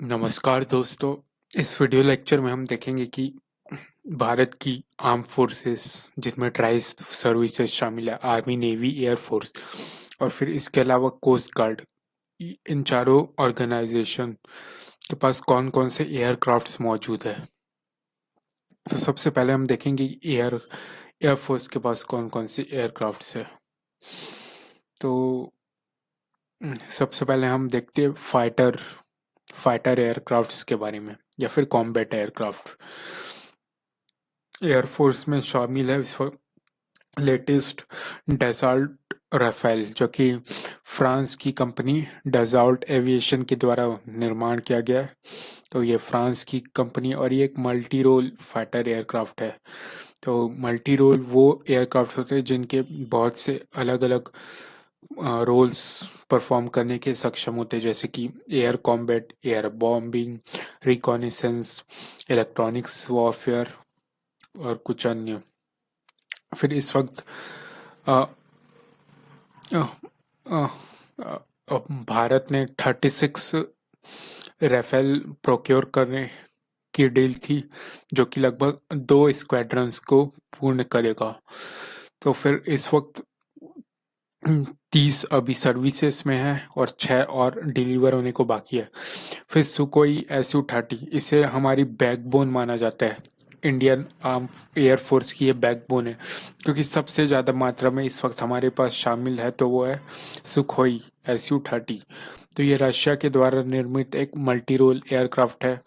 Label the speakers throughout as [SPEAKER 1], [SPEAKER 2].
[SPEAKER 1] नमस्कार दोस्तों। इस वीडियो लेक्चर में हम देखेंगे कि भारत की आर्म फोर्सेस जिनमें ट्राई सर्विसेज शामिल है, आर्मी, नेवी, एयर फोर्स और फिर इसके अलावा कोस्ट गार्ड, इन चारों ऑर्गेनाइजेशन के पास कौन कौन से एयरक्राफ्ट्स मौजूद है। तो सबसे पहले हम देखेंगे एयरफोर्स के पास कौन कौन से एयरक्राफ्ट्स है। तो सबसे पहले हम देखते हैं फाइटर एयरक्राफ्ट्स के बारे में या फिर कॉम्बैट एयरक्राफ्ट। एयरफोर्स में शामिल है इस वक्त लेटेस्ट डैसाल्ट राफेल, जो कि फ्रांस की कंपनी डैसाल्ट एविएशन के द्वारा निर्माण किया गया है। तो ये फ्रांस की कंपनी और ये एक मल्टी रोल फाइटर एयरक्राफ्ट है। तो मल्टी रोल वो एयरक्राफ्ट होते हैं जिनके बहुत से अलग अलग रोल्स परफॉर्म करने के सक्षम होते हैं, जैसे कि air combat, air bombing, reconnaissance, electronics warfare और कुछ अन्य। फिर इस वक्त अ, अ, अ, भारत ने 36 राफेल प्रोक्योर करने की डील थी, जो कि लगभग 2 स्क्वाड्रंस को पूर्ण करेगा। तो फिर इस वक्त 30 अभी सर्विसेज में है और 6 और डिलीवर होने को बाकी है। फिर सुकोई SU-30, इसे हमारी बैकबोन माना जाता है। इंडियन आर्म एयर फोर्स की ये बैकबोन है, क्योंकि सबसे ज़्यादा मात्रा में इस वक्त हमारे पास शामिल है तो वो है सुखोई SU-30। तो ये रशिया के द्वारा निर्मित एक मल्टी रोल एयरक्राफ्ट है।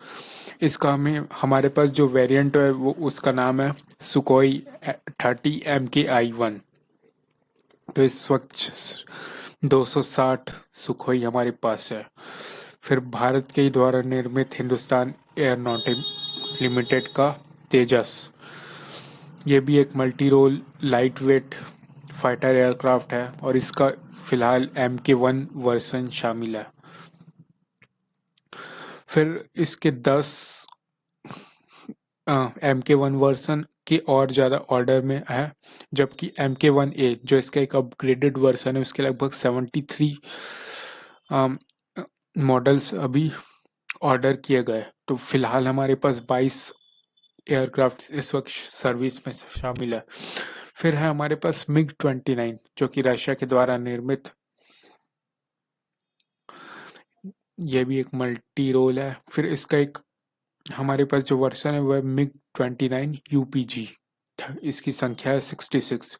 [SPEAKER 1] इसका हमारे पास जो वेरिएंट है वो उसका नाम है सुकोई 30 MKI-1। तो इस वक्त 260 सुखोई हमारे पास है। फिर भारत के द्वारा निर्मित हिंदुस्तान एयरोनॉटिक्स लिमिटेड का तेजस, ये भी एक multi role lightweight fighter aircraft है और इसका फिलहाल MK-1 वर्सन शामिल है। फिर इसके 10 MK-1 वर्सन के और ज़्यादा ऑर्डर में है, जबकि MK-1A जो इसका एक अपग्रेडेड वर्सन है उसके लगभग 73 मॉडल्स अभी ऑर्डर किए गए। तो फिलहाल हमारे पास 22 एयरक्राफ्ट इस वक्त सर्विस में शामिल है। फिर है हमारे पास MiG-29, जो कि रशिया के द्वारा निर्मित, ये भी एक मल्टी रोल है। फिर इसका एक हमारे पास जो वर्सन है वह MiG-29 UPG, इसकी संख्या है 66।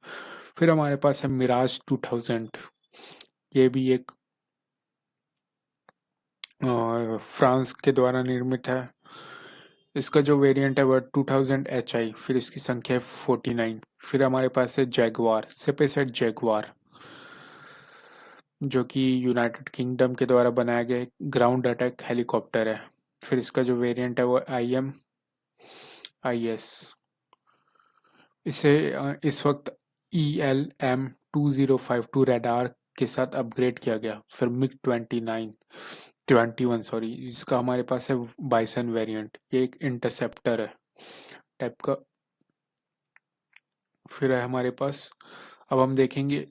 [SPEAKER 1] फिर हमारे पास है मिराज 2000, ये भी एक फ्रांस के द्वारा निर्मित है। इसका जो वेरिएंट है वह 2000 HI, फिर इसकी संख्या है 49। फिर हमारे पास है जैगवार, सेपेसेट जैगवार, जो कि यूनाइटेड किंगडम के द्वारा बनाया गया एक ग्राउंड अटैक हेलीकॉप्टर है। फिर इसका जो वेरिएंट है वो IMIS। इसे इस वक्त ELM-2052 रडार के साथ अपग्रेड किया गया। फिर MiG-21 सॉरी, इसका हमारे पास है बाइसन वेरिएंट, ये एक इंटरसेप्टर है टाइप का। फिर है हमारे पास, अब हम देखेंगे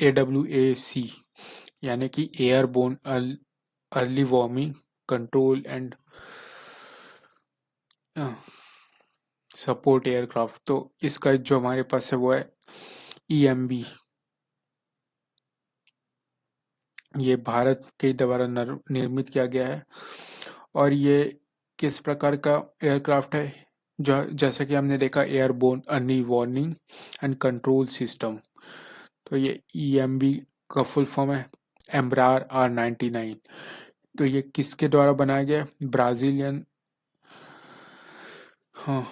[SPEAKER 1] AWAC, यानी कि airborne early warming control and support aircraft. तो इसका जो हमारे पास है वो है EMB, ये भारत के द्वारा निर्मित किया गया है। और ये किस प्रकार का एयरक्राफ्ट है, जो जैसा कि हमने देखा airborne early warning and control system, तो ये EMB का फुल फॉर्म है एम्ब्रार R99। तो ये किसके द्वारा बनाया गया है? ब्राजीलियन, हाँ।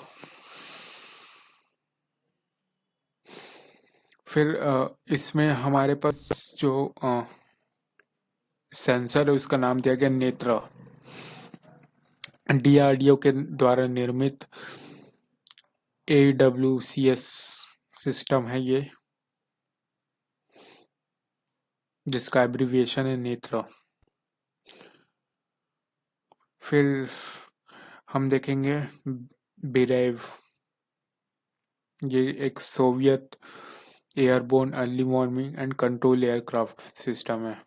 [SPEAKER 1] फिर इसमें हमारे पास जो सेंसर है उसका नाम दिया गया नेत्रा। DRDO के द्वारा निर्मित AWCS सिस्टम है ये, जिसका एब्रिविएशन है नेत्रा। फिर हम देखेंगे बिरेव, ये एक Soviet airborne early warning and control aircraft system है।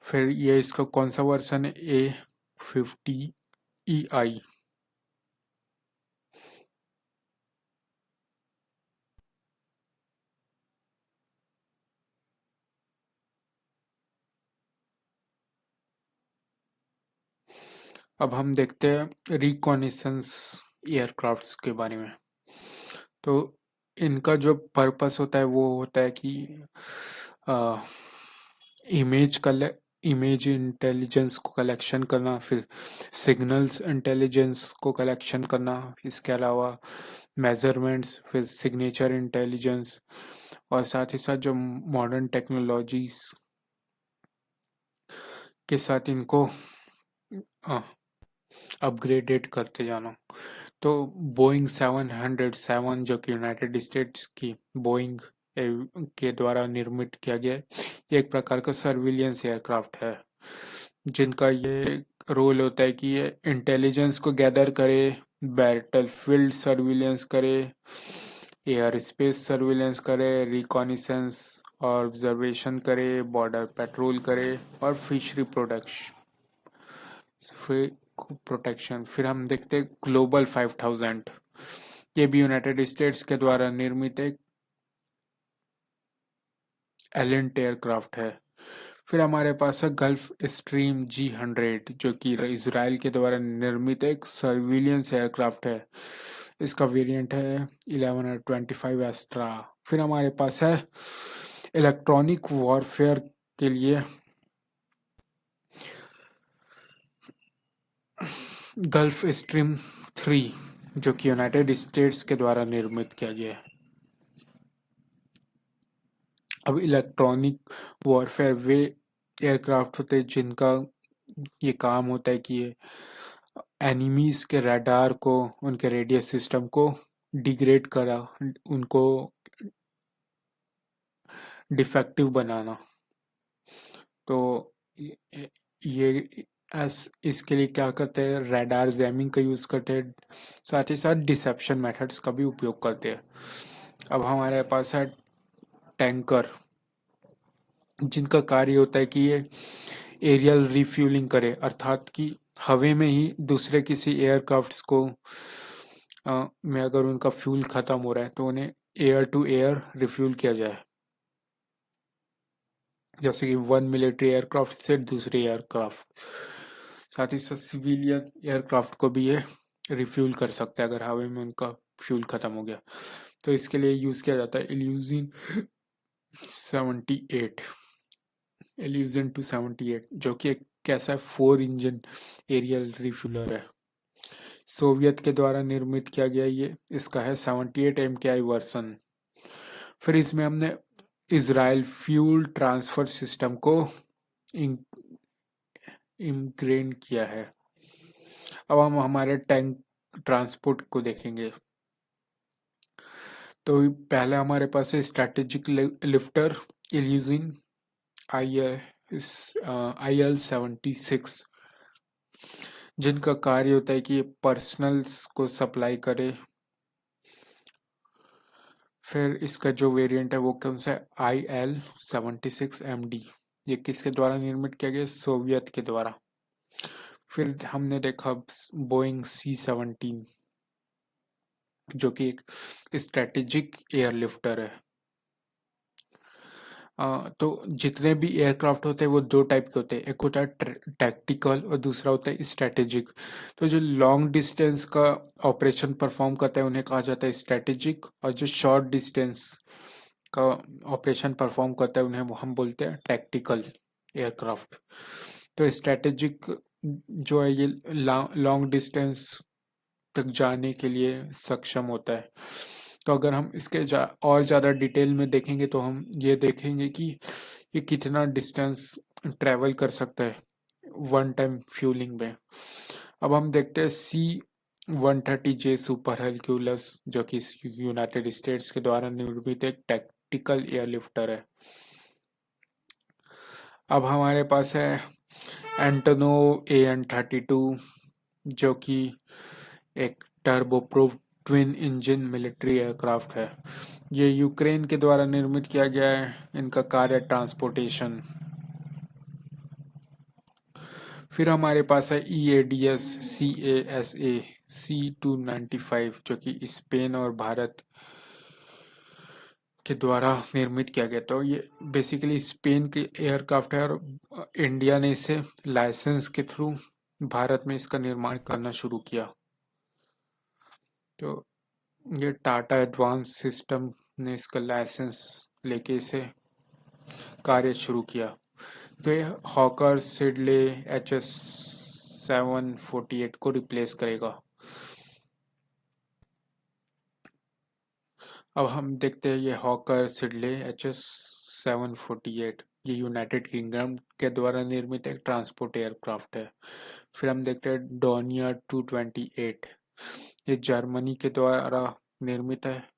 [SPEAKER 1] फिर ये इसका कौन सा वर्जन है, A50EI। अब हम देखते हैं रिकॉनिसेंस एयरक्राफ्ट्स के बारे में। तो इनका जो पर्पस होता है वो होता है कि इमेज कले इमेज इंटेलिजेंस को कलेक्शन करना, फिर सिग्नल्स इंटेलिजेंस को कलेक्शन करना, इसके अलावा मेजरमेंट्स, फिर सिग्नेचर इंटेलिजेंस, और साथ ही साथ जो मॉडर्न टेक्नोलॉजीज के साथ इनको अपग्रेडेड करते जाना। तो बोइंग 707 जो कि यूनाइटेड स्टेट्स की बोइंग के द्वारा निर्मित किया गया है, ये एक प्रकार का सर्विलियंस एयरक्राफ्ट है, जिनका ये रोल होता है कि ये इंटेलिजेंस को गैदर करे, बैटलफील्ड सर्विलेंस करे, एयर स्पेस सर्विलेंस करे, रिकॉनिसेंस और ऑब्जर्वेशन करे, बॉर्डर पेट्रोल करे, और फिशरी प्रोडक्शन प्रोटेक्शन। फिर हम देखते हैं ग्लोबल 5000, ये भी यूनाइटेड स्टेट्स के द्वारा निर्मित एक एलेंट एयरक्राफ्ट है। फिर हमारे पास है गल्फ स्ट्रीम G100, जो कि इसराइल के द्वारा निर्मित एक सर्विलियंस एयरक्राफ्ट है। इसका वेरिएंट है 1125 एस्ट्रा। फिर हमारे पास है इलेक्ट्रॉनिक वॉरफेयर के लिए गल्फ स्ट्रीम 3, जो कि यूनाइटेड स्टेट्स के द्वारा निर्मित किया गया है। अब इलेक्ट्रॉनिक वॉरफेयर वे एयरक्राफ्ट होते हैं जिनका ये काम होता है कि ये एनिमीज के रडार को, उनके रेडियो सिस्टम को डिग्रेड करा, उनको डिफेक्टिव बनाना। तो ये इसके लिए क्या करते हैं, रडार जैमिंग का यूज़ करते हैं, साथ ही साथ डिसेप्शन मेथड्स का भी उपयोग करते हैं। अब हमारे पास है टैंकर, जिनका कार्य होता है कि ये एरियल रिफ्यूलिंग करे, अर्थात कि हवा में ही दूसरे किसी एयरक्राफ्ट्स को में अगर उनका फ्यूल खत्म हो रहा है तो उन्हें एयर टू एयर रिफ्यूल किया जाए, जैसे कि वन मिलिट्री एयरक्राफ्ट से दूसरे एयरक्राफ्ट। साथ ही साथ सिविलियन एयरक्राफ्ट को भी ये रिफ्यूल कर सकता है अगर हवा में उनका फ्यूल खत्म हो गया। तो इसके लिए यूज़ किया जाता है इल्यूजिन 78, इल्यूजन 278, जो कि एक कैसा 4 इंजन एरियल रिफ्यूलर है। सोवियत के द्वारा निर्मित किया गया ये, इसका है 78 MKI वर्सन। फिर इसमें हमने इजराइल फ्यूल ट्रांसफर सिस्टम को इम्ग्रेन किया है। अब हम हमारे टैंक ट्रांसपोर्ट को देखेंगे। तो पहले हमारे पास है स्ट्रैटेजिक लिफ्टर इल्यूजिन IL-76, जिनका कार्य होता है कि ये पर्सनल्स को सप्लाई करे। फिर इसका जो वेरिएंट है वो कौन सा है, IL-76MD। ये किसके द्वारा निर्मित किया गया, सोवियत के द्वारा। फिर हमने देखा बोइंग C-17, जो कि एक स्ट्रेटेजिक एयरलिफ्टर है। तो जितने भी एयरक्राफ्ट होते हैं वो दो टाइप के होते हैं, एक होता है टैक्टिकल और दूसरा होता है स्ट्रेटेजिक। तो जो लॉन्ग डिस्टेंस का ऑपरेशन परफॉर्म करता है उन्हें कहा जाता है स्ट्रेटेजिक, और जो शॉर्ट डिस्टेंस का ऑपरेशन परफॉर्म करता है उन्हें हम बोलते हैं टैक्टिकल एयरक्राफ्ट। तो स्ट्रेटेजिक जो है ये लॉन्ग डिस्टेंस तक जाने के लिए सक्षम होता है। तो अगर हम इसके और ज़्यादा डिटेल में देखेंगे तो हम ये देखेंगे कि ये कितना डिस्टेंस ट्रैवल कर सकता है वन टाइम फ्यूलिंग में। अब हम देखते हैं C-130J सुपर हरक्यूलस, जो कि यूनाइटेड स्टेट्स के द्वारा निर्मित एक टैक्टिकल एयरलिफ्टर है। अब हमारे पास है एंटोनोव AN-32, जो कि एक टर्बोप्रूफ ट्विन इंजन मिलिट्री एयरक्राफ्ट है। ये यूक्रेन के द्वारा निर्मित किया गया है। इनका कार्य ट्रांसपोर्टेशन फिर हमारे पास है EADS CASA C295 जो कि स्पेन और भारत के द्वारा निर्मित किया गया। तो ये बेसिकली स्पेन के एयरक्राफ्ट है और इंडिया ने इसे लाइसेंस के थ्रू भारत में इसका निर्माण करना शुरू किया। तो ये टाटा एडवांस सिस्टम ने इसका लाइसेंस लेके इसे कार्य शुरू किया। तो ये हॉकर सिडले HS748 को रिप्लेस करेगा। अब हम देखते हैं ये हॉकर सिडले HS748 ये यूनाइटेड किंगडम के द्वारा निर्मित एक ट्रांसपोर्ट एयरक्राफ्ट है। फिर हम देखते हैं डोनियर 228 ये जर्मनी के द्वारा निर्मित है,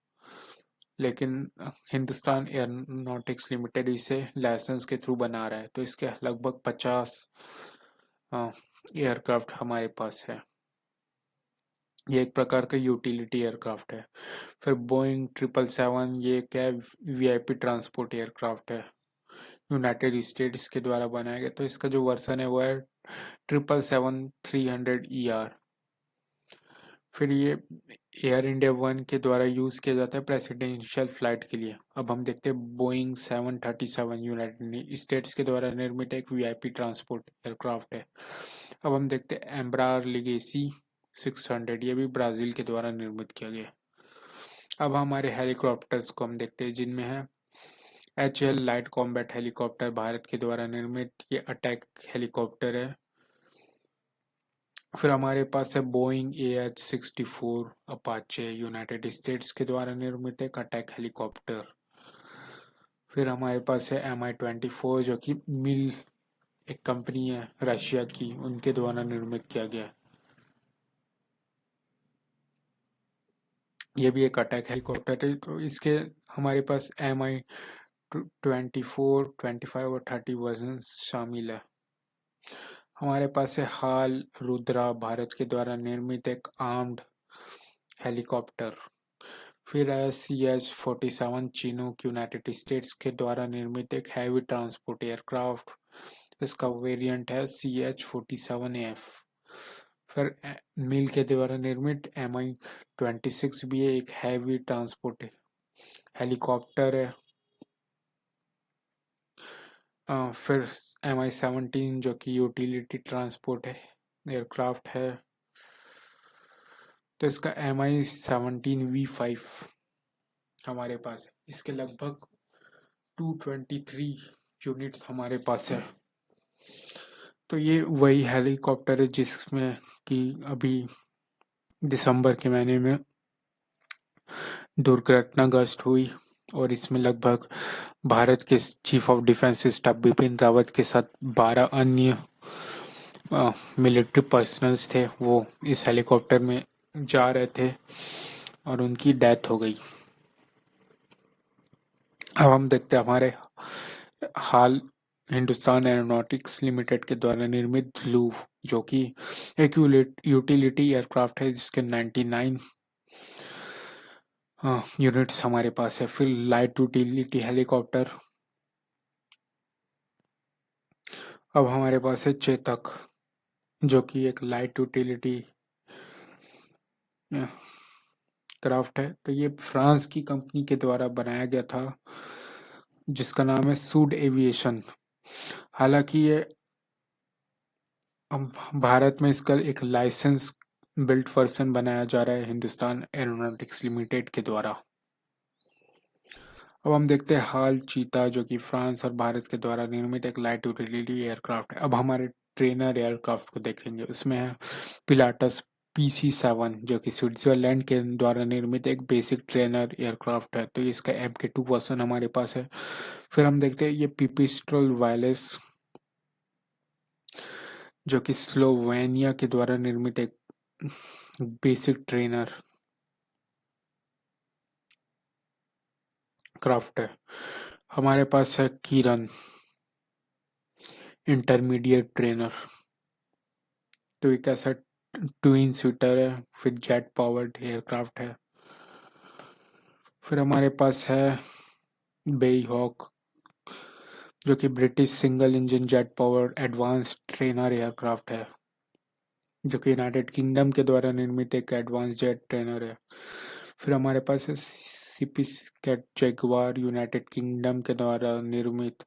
[SPEAKER 1] लेकिन हिंदुस्तान एयरोनॉटिक्स लिमिटेड इसे लाइसेंस के थ्रू बना रहा है। तो इसके लगभग 50 एयरक्राफ्ट हमारे पास है। ये एक प्रकार का यूटिलिटी एयरक्राफ्ट है। फिर बोइंग 777 ये क्या है, VIP ट्रांसपोर्ट एयरक्राफ्ट है, यूनाइटेड स्टेट्स के द्वारा बनाया गया। तो इसका जो वर्सन है वो है 777-300ER। फिर ये एयर इंडिया 1 के द्वारा यूज किया जाता है प्रेसिडेंशियल फ्लाइट के लिए। अब हम देखते हैं बोइंग 737 यूनाइटेड स्टेट्स के द्वारा निर्मित एक VIP ट्रांसपोर्ट एयरक्राफ्ट है। अब हम देखते हैं एम्ब्रार लिगेसी 600 ये भी ब्राजील के द्वारा निर्मित किया गया। अब हमारे हेलीकॉप्टर्स को हम देखते हैं, जिनमें है HAL light combat helicopter Bharat के द्वारा निर्मित ये अटैक हेलीकॉप्टर है। फिर हमारे पास है Boeing AH-64 Apache United states के द्वारा निर्मित एक अटैक हेलीकॉप्टर। फिर हमारे पास है Mi-24 जो कि मिल एक कंपनी है रशिया की, उनके द्वारा निर्मित किया गया। ये भी एक अटैक हेलीकॉप्टर है। तो इसके हमारे पास Mi-24, 25 और 30 वर्जन शामिल है। हमारे पास है हाल रुद्रा भारत के द्वारा निर्मित एक आर्म्ड हेलीकॉप्टर। फिर है CH-47 चिनूक यूनाइटेड स्टेट्स के द्वारा निर्मित एक हैवी ट्रांसपोर्ट एयरक्राफ्ट। इसका वेरिएंट है CH-47F। फिर मिल के द्वारा निर्मित Mi-26 भी एक हैवी ट्रांसपोर्ट हेलीकॉप्टर है। फिर Mi-17 जो कि यूटिलिटी ट्रांसपोर्ट है एयरक्राफ्ट है। तो इसका Mi-17V5 हमारे पास है। इसके लगभग 223 यूनिट्स हमारे पास है। तो ये वही हेलीकॉप्टर है जिसमें कि अभी दिसंबर के महीने में दुर्घटनाग्रस्त हुई, और इसमें लगभग भारत के chief of defence staff Bipin Rawat के साथ 12 अन्य मिलिट्री पर्सनल्स थे, वो इस हेलीकॉप्टर में जा रहे थे और उनकी डेथ हो गई। अब हम देखते हैं हमारे हाल हिंदुस्तान एरोनॉटिक्स लिमिटेड के द्वारा निर्मित ब्लू जो कि एक यूटिलिटी एयरक्राफ्ट है जिसके 99 यूनिट्स हमारे पास है। फिर लाइट यूटिलिटी हेलीकॉप्टर, अब हमारे पास है चेतक जो कि एक लाइट यूटिलिटी क्राफ्ट है। तो ये फ्रांस की कंपनी के द्वारा बनाया गया था जिसका नाम है सूड एविएशन। हालांकि ये भारत में इसका एक लाइसेंस बिल्ट वर्जन बनाया जा रहा है हिंदुस्तान एरोनॉटिक्स लिमिटेड के द्वारा। अब हम देखते हैं हाल चीता जो कि फ्रांस और भारत के द्वारा निर्मित एक लाइट यूटिलिटी एयरक्राफ्ट है। अब हमारे ट्रेनर एयरक्राफ्ट को देखेंगे, उसमें है पिलाटस PC-7 जो कि स्विट्जरलैंड के द्वारा निर्मित एक बेसिक ट्रेनर एयरक्राफ्ट है। तो इसका MK2 वर्जन हमारे पास है। फिर हम देखते हैं ये पिपिस्ट्रल वायरलेस जो कि स्लोवेनिया के द्वारा निर्मित एक बेसिक ट्रेनर क्राफ्ट है। हमारे पास है किरण इंटरमीडिएट ट्रेनर, तो एक ऐसा ट्विन सीटर है, फिर जेट पावर्ड एयरक्राफ्ट है। फिर हमारे पास है बेहॉक जो कि British single engine jet power advance trainer aircraft है, जो कि यूनाइटेड किंगडम के द्वारा निर्मित एक एडवांस जेट ट्रेनर है। फिर हमारे पास है SEPECAT Jaguar, United Kingdom के द्वारा निर्मित,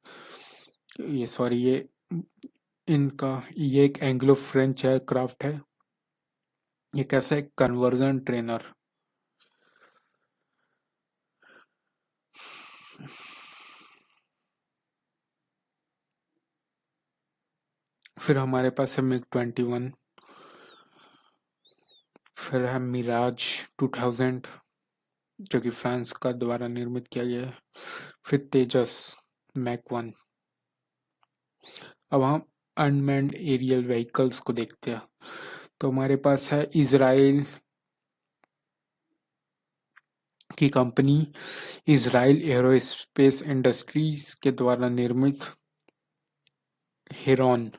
[SPEAKER 1] ये सॉरी ये एक एंग्लो फ्रेंच एयरक्राफ्ट है। ये कैसा एक कन्वर्जन ट्रेनर। फिर हमारे पास है मिग-21। फिर है मिराज 2000, जो कि फ्रांस का द्वारा निर्मित किया गया है। फिर तेजस मैक 1। अब हम अनमैन्ड एरियल व्हीकल्स को देखते हैं। तो हमारे पास है इजराइल की कंपनी इजराइल एरोस्पेस इंडस्ट्रीज के द्वारा निर्मित हेरॉन।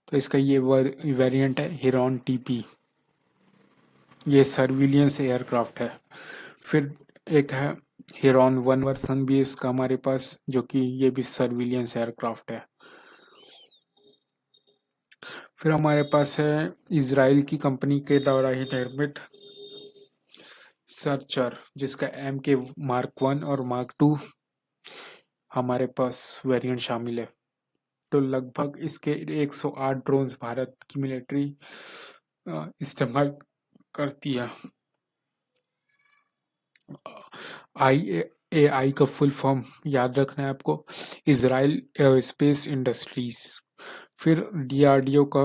[SPEAKER 1] तो इसका ये वेरिएंट है हेरॉन टीपी। ये सर्विलियंस एयरक्राफ्ट है। फिर एक है हेरॉन 1 वर्सन भी इसका हमारे पास, जो कि ये भी सर्विलियंस एयरक्राफ्ट है। फिर हमारे पास है इजराइल की कंपनी के द्वारा ही निर्मित सर्चर, जिसका MK Mark 1 और Mark 2 हमारे पास वेरिएंट शामिल है। तो लगभग इसके 108 ड्रोन्स भारत की मिलिट्री इस्तेमाल करती है। IAI का फुल फॉर्म याद रखना है आपको, इजराइल एरोस्पेस इंडस्ट्रीज। फिर DRDO का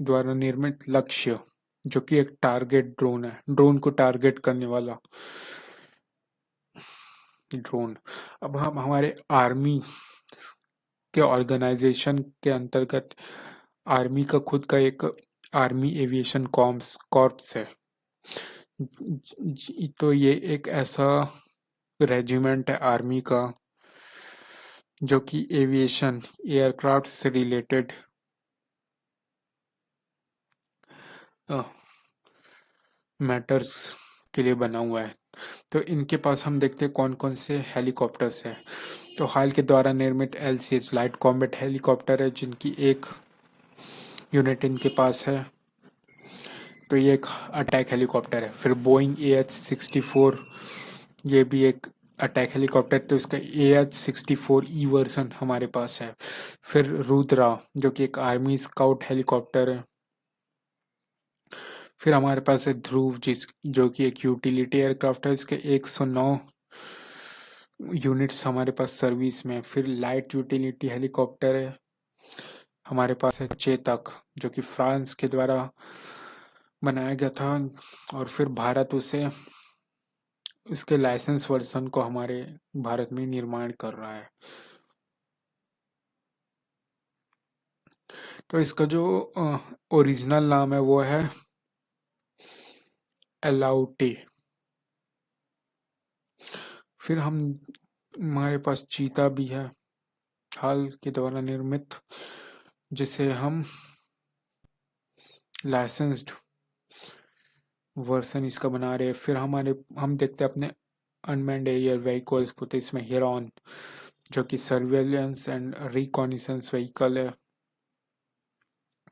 [SPEAKER 1] द्वारा निर्मित लक्ष्य, जो कि एक टारगेट ड्रोन है, ड्रोन को टारगेट करने वाला ड्रोन। अब हम हमारे आर्मी के ऑर्गेनाइजेशन के अंतर्गत, आर्मी का खुद का एक आर्मी एविएशन कॉर्प्स है। तो ये एक ऐसा रेजिमेंट है आर्मी का, जो कि एविएशन एयरक्राफ्ट से रिलेटेड मैटर्स के लिए बना हुआ है। तो इनके पास हम देखते हैं कौन कौन से हेलीकॉप्टर्स हैं। तो हाल के द्वारा निर्मित LCH लाइट कॉम्बैट हेलीकॉप्टर है, जिनकी एक यूनिट इनके पास है। तो ये एक अटैक हेलीकॉप्टर है। फिर बोइंग AH-64, ये भी एक अटैक हेलीकॉप्टर, तो इसका AH-64E वर्जन हमारे पास है। फिर रुद्रा, जो कि एक आर्मी स्काउट हेलीकॉप्टर है। फिर हमारे पास है ध्रुव, जो कि एक यूटिलिटी एयरक्राफ्ट है। इसके 109 यूनिट्स हमारे पास सर्विस में। फिर लाइट यूटिलिटी हेलीकॉप्टर है हमारे पास है चेतक, जो कि फ्रांस के द्वारा बनाया गया था, और फिर भारत उसे इसके लाइसेंस वर्जन को हमारे भारत में निर्माण कर रहा है। तो इसका जो ओरिजिनल नाम है वो है एलाउटे। फिर हमारे पास चीता भी है, हाल के द्वारा निर्मित, जिसे हम लाइसेंस्ड वर्जन इसका बना रहे हैं। फिर हम देखते हैं अपने अनमैन्ड एरियल व्हीकल्स को। तो इसमें हेरॉन, जो कि सर्वेलेंस एंड रिकॉनिसेंस व्हीकल है।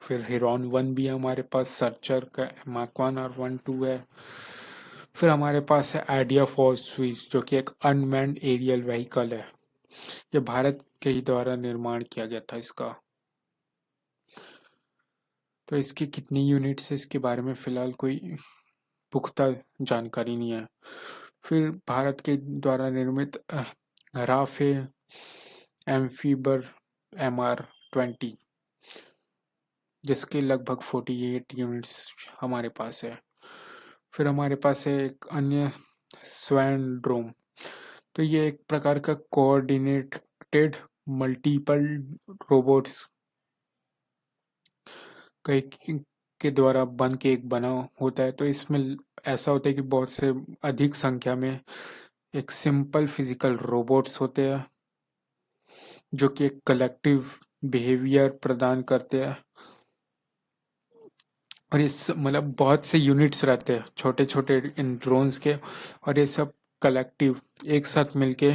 [SPEAKER 1] फिर हेरॉन 1 भी है हमारे पास, सर्चर का Mark 1 और 1-2 है। फिर हमारे पास है आइडिया फोर्स स्विच, जो कि एक अनमैन्ड एरियल व्हीकल है। ये भारत के ही द्वारा निर्माण किया गया था इसका। तो इसकी कितनी यूनिट्स है, इसके बारे में फिलहाल कोई पुख्ता जानकारी नहीं है। फिर भारत के द्वारा निर्मित राफे एम्फीबर MR-20, जिसके लगभग 48 यूनिट्स हमारे पास है। फिर हमारे पास है एक अन्य स्वैन। तो ये एक प्रकार का कोऑर्डिनेटेड मल्टीपल रोबोट्स के द्वारा बन के एक बना होता है। तो इसमें ऐसा होता है कि बहुत से अधिक संख्या में एक सिंपल फिजिकल रोबोट्स होते हैं, जो कि एक कलेक्टिव बिहेवियर प्रदान करते हैं। और इस मतलब बहुत से यूनिट्स रहते हैं छोटे छोटे इन ड्रोन्स के, और ये सब कलेक्टिव एक साथ मिलके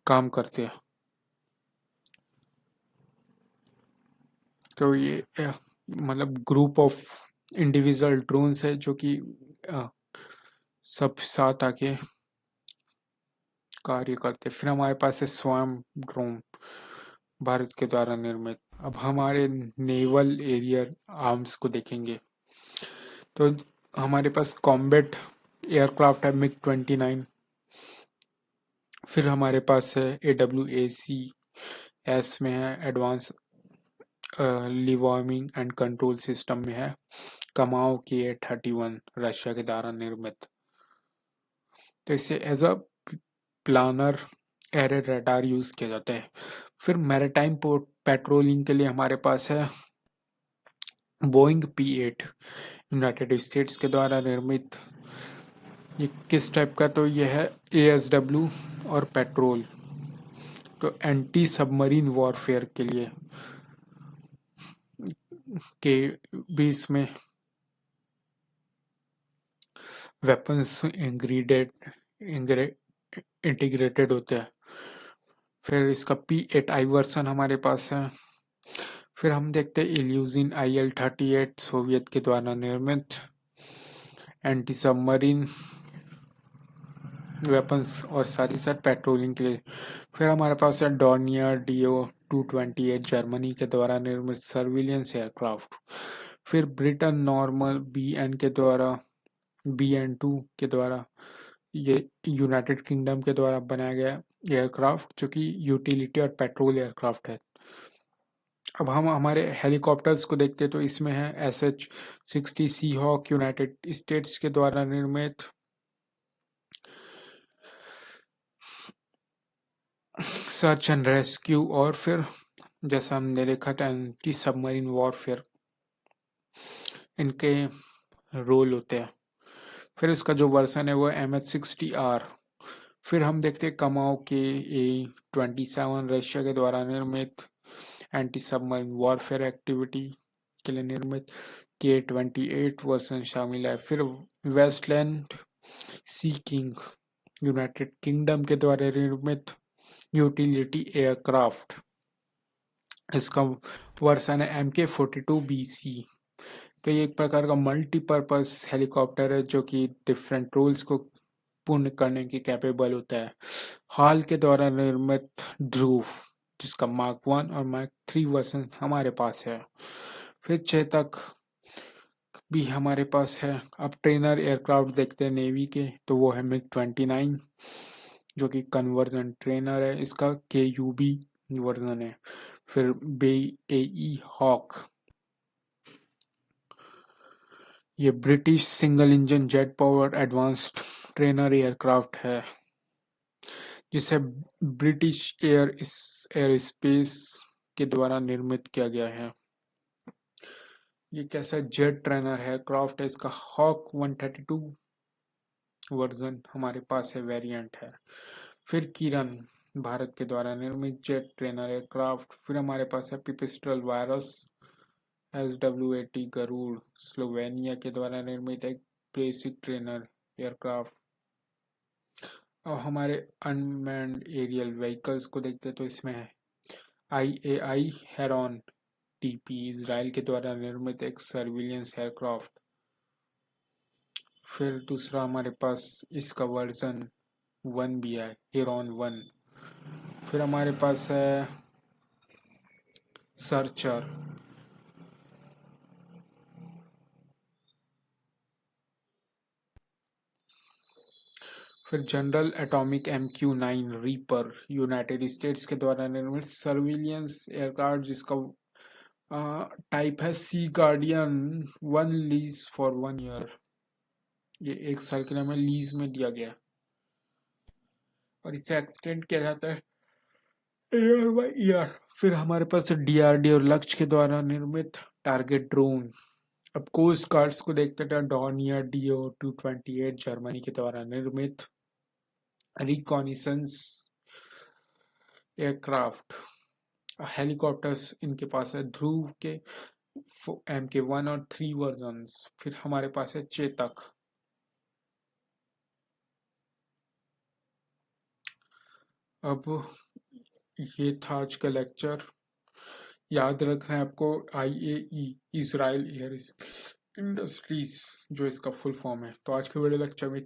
[SPEAKER 1] काम करते हैं। तो ये मतलब ग्रुप ऑफ इंडिविजुअल ड्रोन्स है जो कि अ, सब साथ आके कार्य करते। फिर हमारे पास है स्वाम ड्रोन, भारत के द्वारा निर्मित। अब हमारे नेवल एरियर आर्म्स को देखेंगे तो हमारे पास कॉम्बैट एयरक्राफ्ट है मिग-29। फिर हमारे पास है AWACS में है, एडवांस लिवार्मिंग एंड कंट्रोल सिस्टम में है कमाओ KA-31, रशिया के द्वारा निर्मित। तो इसे as a planar array radar use किया जाता है। फिर मैरीटाइम पेट्रोलिंग के लिए हमारे पास है बोइंग P-8, यूनाइटेड स्टेट्स के द्वारा निर्मित। ये किस टाइप का, तो ये है ASW और पेट्रोल, तो एंटी सबमरीन वॉरफेयर के लिए के भी इसमें वेपन्स इंटीग्रेटेड होते हैं। फिर इसका P-8I वर्सन हमारे पास है। फिर हम देखते हैं इल्यूजिन IL-38, सोवियत के द्वारा निर्मित एंटी सबमरीन वेपन्स और साथ ही साथ पेट्रोलिंग के लिए। फिर हमारे पास है डॉर्नियर DO-228, जर्मनी के द्वारा निर्मित सर्विलियंस एयरक्राफ्ट। फिर ब्रिटेन नॉर्मल BN2 के द्वारा, ये यूनाइटेड किंगडम के द्वारा बनाया गया एयरक्राफ्ट जो कि यूटिलिटी और पेट्रोल एयरक्राफ्ट है। अब हम हमारे हेलीकॉप्टर्स को देखते हैं तो इसमें है SH-60 सी हॉक, यूनाइटेड स्टेट्स के द्वारा निर्मित। सर्च एंड रेस्क्यू, और फिर जैसा हमने देखा था एंटी सबमरीन वॉरफेयर, इनके रोल होते हैं। फिर इसका जो वर्सन है वो MH-60R। फिर हम देखते हैं कमाओ KA-27, रशिया के द्वारा निर्मित एंटी सबमरीन वॉरफेयर एक्टिविटी के लिए निर्मित। KA-28 वर्सन शामिल है। फिर वेस्टलैंड सी किंग, यूनाइटेड किंगडम के द्वारा निर्मित यूटिलिटी एयरक्राफ्ट, इसका वर्सन है MK-42BC। तो ये एक प्रकार का मल्टीपर्पज हेलीकॉप्टर है जो कि डिफरेंट रोल्स को पूर्ण करने के कैपेबल होता है। हाल के द्वारा निर्मित ध्रुव, जिसका Mark 1 और Mark 3 वर्सन हमारे पास है। फिर चेतक भी हमारे पास है। अब ट्रेनर एयरक्राफ्ट देखते हैं नेवी के, तो वो है MiG-29 जो कि कन्वर्जन ट्रेनर है, इसका KUB वर्जन है। फिर BAE हॉक, ये British single engine jet power advanced trainer aircraft है जिसे ब्रिटिश एयर स्पेस के द्वारा निर्मित किया गया है। ये कैसा जेट ट्रेनर है क्राफ्ट है, इसका हॉक 132 वर्जन हमारे पास है, वेरिएंट है। फिर किरण, भारत के द्वारा निर्मित जेट ट्रेनर एयरक्राफ्ट। फिर हमारे पास है पिपिस्ट्रल वायरस SW-80 गरुड़, स्लोवेनिया के द्वारा निर्मित एक बेसिक ट्रेनर एयरक्राफ्ट। अब हमारे अनमैन्ड एरियल व्हीकल्स को देखते हैं तो इसमें है IAI हेरॉन TP, इजराइल के द्वारा निर्मित एक सर्विलियंस एयरक्राफ्ट। फिर दूसरा हमारे पास इसका वर्जन 1 भी है, हेरॉन 1। फिर हमारे पास है सर्चर। फिर general atomic MQ-9 reaper, United states के द्वारा निर्मित सर्विलियंस एयरक्राफ्ट जिसका टाइप है सी गार्डियन 1, लीज फॉर 1 ईयर। ये 1 साल के लिए हमें लीज में दिया गया और इसे एक्सटेंड किया जाता है ईयर बाय ईयर। फिर हमारे पास DRD और लक्ष्य के द्वारा निर्मित टारगेट ड्रोन। अब कोस्ट गार्ड्स को देखते हैं, डॉर्नियर DO-228, जर्मनी के द्वारा निर्मित रिकॉनिसेंस एयरक्राफ्ट। हेलीकॉप्टर्स इनके पास है ध्रुव के MK-1 और 3 वर्जन्स। फिर हमारे पास है चेतक। अब ये था आज का लेक्चर। याद रखना है आपको, IAE, इजराइल एयर इंडस्ट्रीज जो इसका फुल फॉर्म है। तो आज के वीडियो लेक्चर में